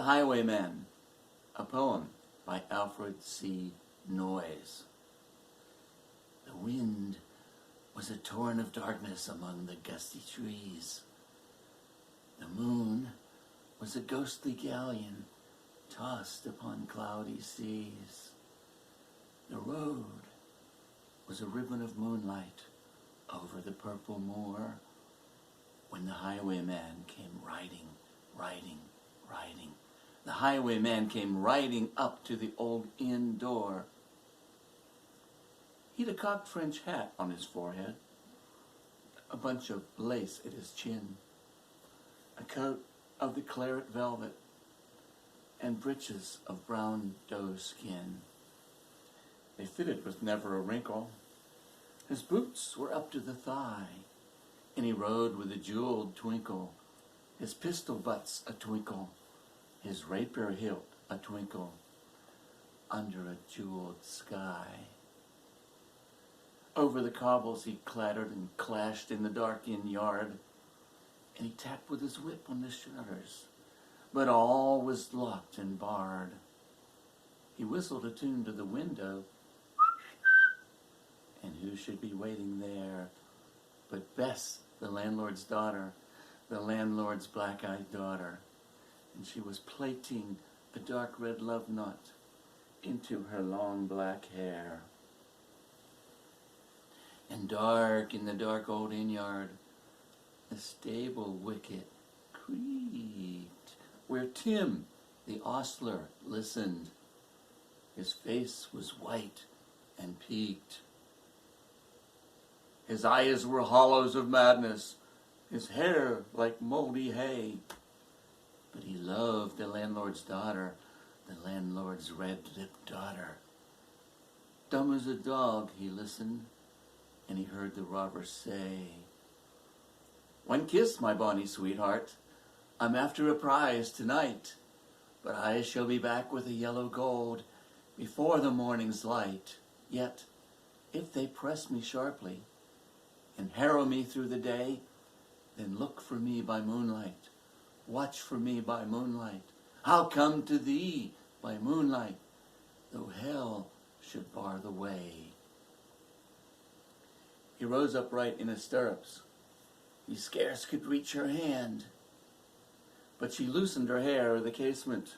The Highwayman, a poem by Alfred C. Noyes. The wind was a torrent of darkness among the gusty trees. The moon was a ghostly galleon tossed upon cloudy seas. The road was a ribbon of moonlight over the purple moor when the highwayman came riding. The highwayman came riding up to the old inn door. He'd a cocked French hat on his forehead, a bunch of lace at his chin, a coat of the claret velvet, and breeches of brown doe skin. They fitted with never a wrinkle. His boots were up to the thigh, and he rode with a jeweled twinkle, his pistol butts a twinkle, his rapier hilt a twinkle, under a jeweled sky. Over the cobbles he clattered and clashed in the dark inn yard, and he tapped with his whip on the shutters, but all was locked and barred. He whistled a tune to the window, and who should be waiting there but Bess, the landlord's daughter, the landlord's black-eyed daughter, and she was plaiting a dark red love knot into her long black hair. And dark in the dark old inn yard, the stable wicket creaked, where Tim, the ostler, listened. His face was white and peaked. His eyes were hollows of madness, his hair like moldy hay. But he loved the landlord's daughter, the landlord's red-lipped daughter. Dumb as a dog, he listened, and he heard the robber say, "One kiss, my bonny sweetheart. I'm after a prize tonight, but I shall be back with a yellow gold before the morning's light. Yet, if they press me sharply and harrow me through the day, then look for me by moonlight. Watch for me by moonlight. I'll come to thee by moonlight, though hell should bar the way." He rose upright in his stirrups. He scarce could reach her hand, but she loosened her hair of the casement.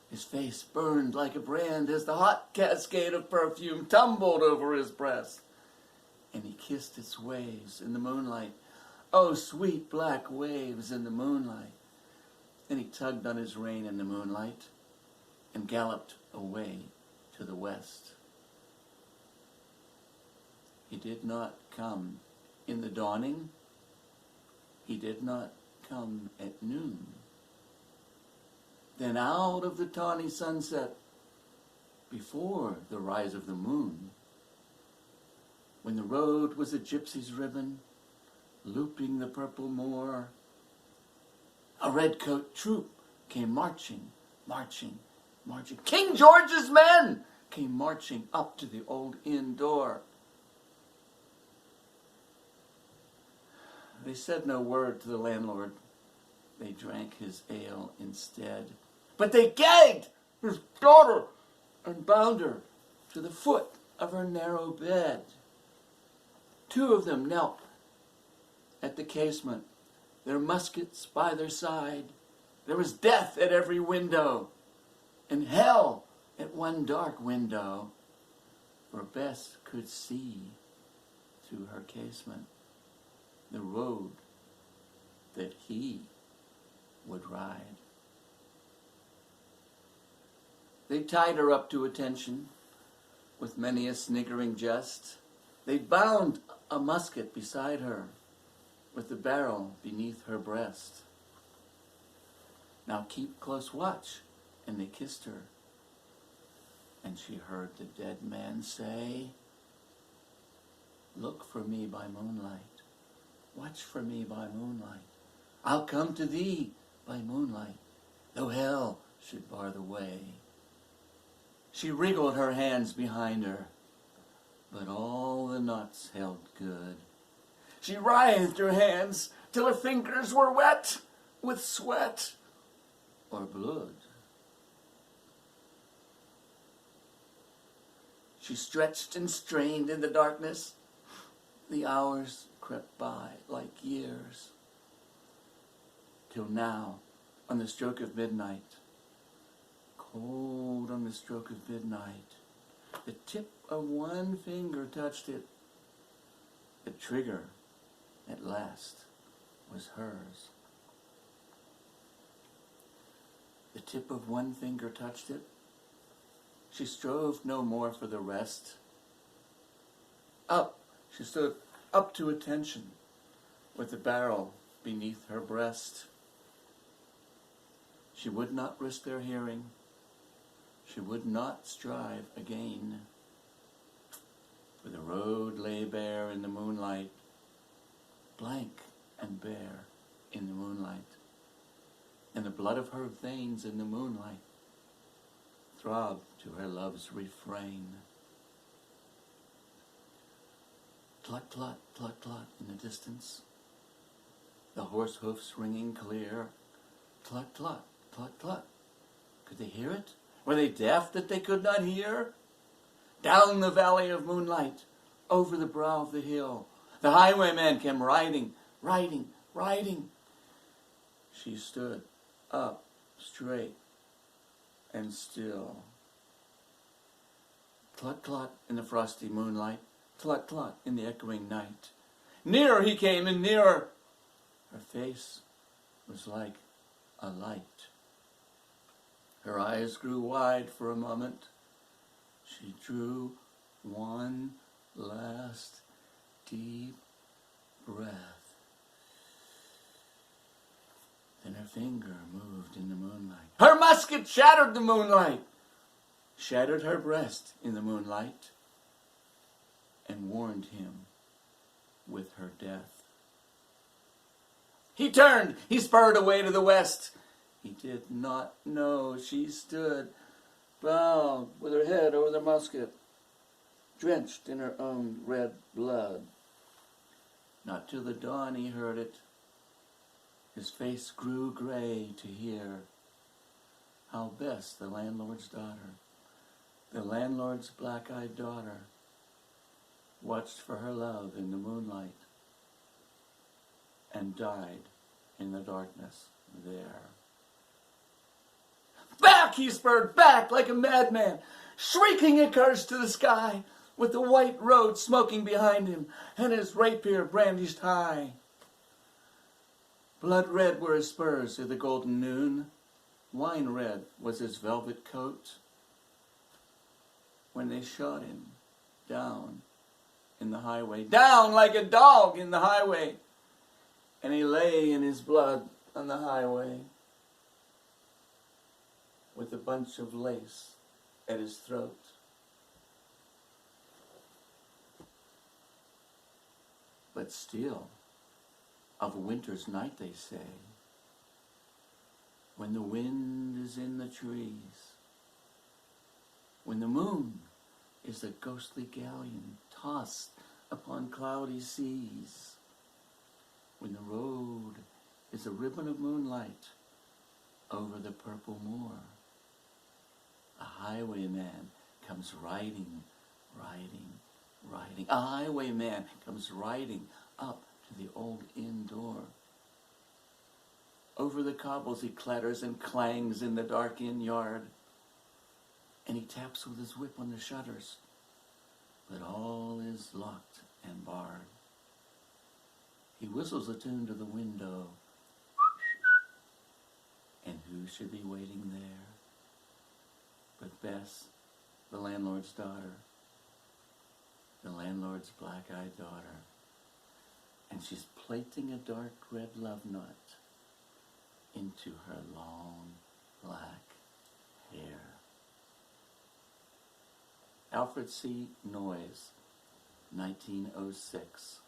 His face burned like a brand as the hot cascade of perfume tumbled over his breast, and he kissed its waves in the moonlight. Oh, sweet black waves in the moonlight. Then he tugged on his rein in the moonlight and galloped away to the west. He did not come in the dawning. He did not come at noon. Then out of the tawny sunset, before the rise of the moon, when the road was a gypsy's ribbon, looping the purple moor, a redcoat troop came marching. King George's men came marching up to the old inn door. They said no word to the landlord. They drank his ale instead. But they gagged his daughter and bound her to the foot of her narrow bed. Two of them knelt at the casement, their muskets by their side. There was death at every window, and hell at one dark window, for Bess could see through her casement the road that he would ride. They tied her up to attention with many a sniggering jest. They bound a musket beside her with the barrel beneath her breast. Now keep close watch, and they kissed her. And she heard the dead man say, "Look for me by moonlight. Watch for me by moonlight. I'll come to thee by moonlight, though hell should bar the way." She wriggled her hands behind her, but all the knots held good. She writhed her hands till her fingers were wet with sweat. or blood. She stretched and strained in the darkness. The hours crept by like years. Till now, on the stroke of midnight, cold on the stroke of midnight, the tip of one finger touched it. The trigger, at last, was hers. The tip of one finger touched it. She strove no more for the rest. Up, she stood up to attention, with the barrel beneath her breast. She would not risk their hearing. She would not strive again. For the road lay bare in the moonlight, blank and bare in the moonlight, and the blood of her veins in the moonlight throbbed to her love's refrain. Cluck, cluck, cluck, cluck in the distance, the horse hoofs ringing clear. Cluck, cluck, cluck, cluck. Could they hear it? Were they deaf that they could not hear? Down the valley of moonlight, over the brow of the hill, the highwayman came riding, riding, riding. She stood up straight and still. Cluck, cluck in the frosty moonlight, cluck, cluck in the echoing night. Nearer he came and nearer. Her face was like a light. Her eyes grew wide for a moment. She drew one last deep breath. Then her finger moved in the moonlight. Her musket shattered the moonlight, shattered her breast in the moonlight, and warned him with her death. He turned, he spurred away to the west. He did not know she stood, bowed with her head over the musket, drenched in her own red blood. Not till the dawn he heard it. His face grew gray to hear how best the landlord's daughter, the landlord's black-eyed daughter, watched for her love in the moonlight and died in the darkness there. Back he spurred, back like a madman, shrieking a curse to the sky, with the white road smoking behind him and his rapier brandished high. Blood red were his spurs through the golden noon. Wine red was his velvet coat. When they shot him down in the highway, down like a dog in the highway, and he lay in his blood on the highway with a bunch of lace at his throat. But still, of a winter's night they say, when the wind is in the trees, when the moon is a ghostly galleon tossed upon cloudy seas, when the road is a ribbon of moonlight over the purple moor, a highwayman comes riding, riding, riding. A highwayman comes riding up to the old inn door. Over the cobbles he clatters and clangs in the dark inn yard, and he taps with his whip on the shutters, but all is locked and barred. He whistles a tune to the window, and who should be waiting there but Bess, the landlord's daughter, the landlord's black-eyed daughter, and she's plaiting a dark red love knot into her long black hair. Alfred C. Noyes, 1906.